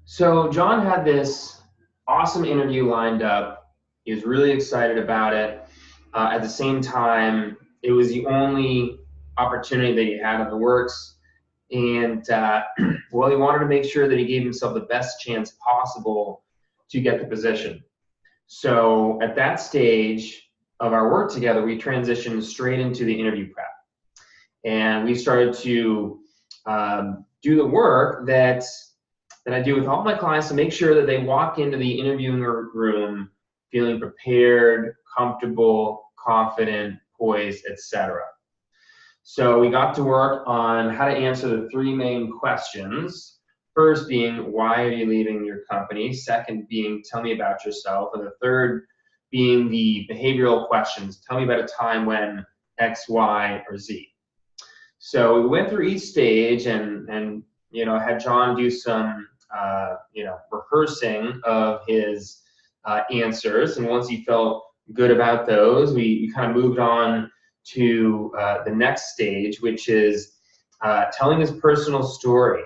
So John had this awesome interview lined up. He was really excited about it. At the same time, it was the only opportunity that he had in the works. And well, he wanted to make sure that he gave himself the best chance possible to get the position. So at that stage of our work together, we transitioned straight into the interview prep. And we started to do the work that I do with all my clients to make sure that they walk into the interviewing room feeling prepared, comfortable, confident, poised, etc. So we got to work on how to answer the three main questions. First being, why are you leaving your company? Second being, tell me about yourself. And the third being the behavioral questions. Tell me about a time when X, Y, or Z. So we went through each stage and had John do some rehearsing of his answers. And once he felt good about those, we kind of moved on to the next stage, which is telling his personal story,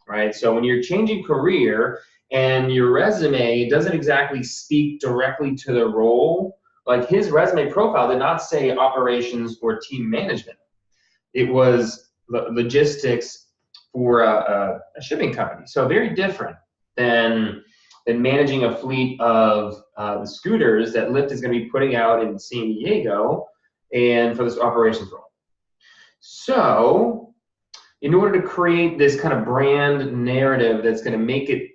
right? So when you're changing career and your resume doesn't exactly speak directly to the role, like his resume profile did not say operations or team management. It was logistics for a shipping company. So very different than managing a fleet of the scooters that Lyft is going to be putting out in San Diego and for this operations role. So in order to create this kind of brand narrative that's going to make it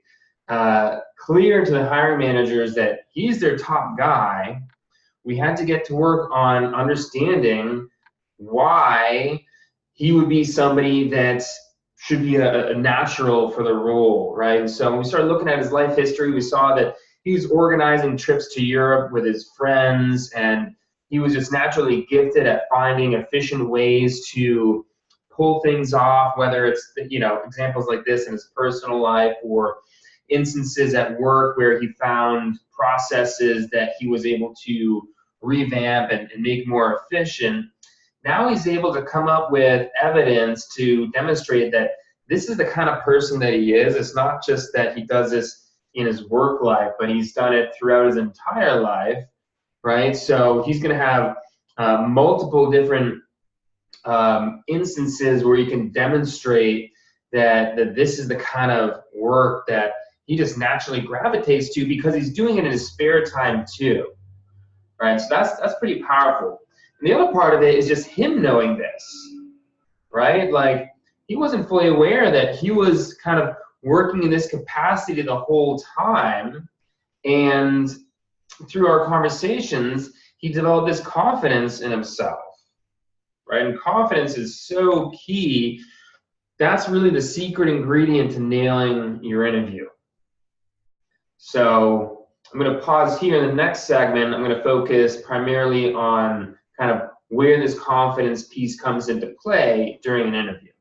clear to the hiring managers that he's their top guy, we had to get to work on understanding why he would be somebody that should be a natural for the role, right? And so when we started looking at his life history, we saw that he was organizing trips to Europe with his friends, and he was just naturally gifted at finding efficient ways to pull things off, whether it's, examples like this in his personal life or instances at work where he found processes that he was able to revamp and make more efficient. Now he's able to come up with evidence to demonstrate that this is the kind of person that he is. It's not just that he does this in his work life, but he's done it throughout his entire life, right? So he's going to have multiple different instances where you can demonstrate that this is the kind of work that he just naturally gravitates to because he's doing it in his spare time too, right? So that's pretty powerful. And the other part of it is just him knowing this, right? Like, he wasn't fully aware that he was kind of working in this capacity the whole time. And through our conversations, he developed this confidence in himself, right? And confidence is so key. That's really the secret ingredient to nailing your interview. So I'm going to pause here. In the next segment, I'm going to focus primarily on kind of where this confidence piece comes into play during an interview.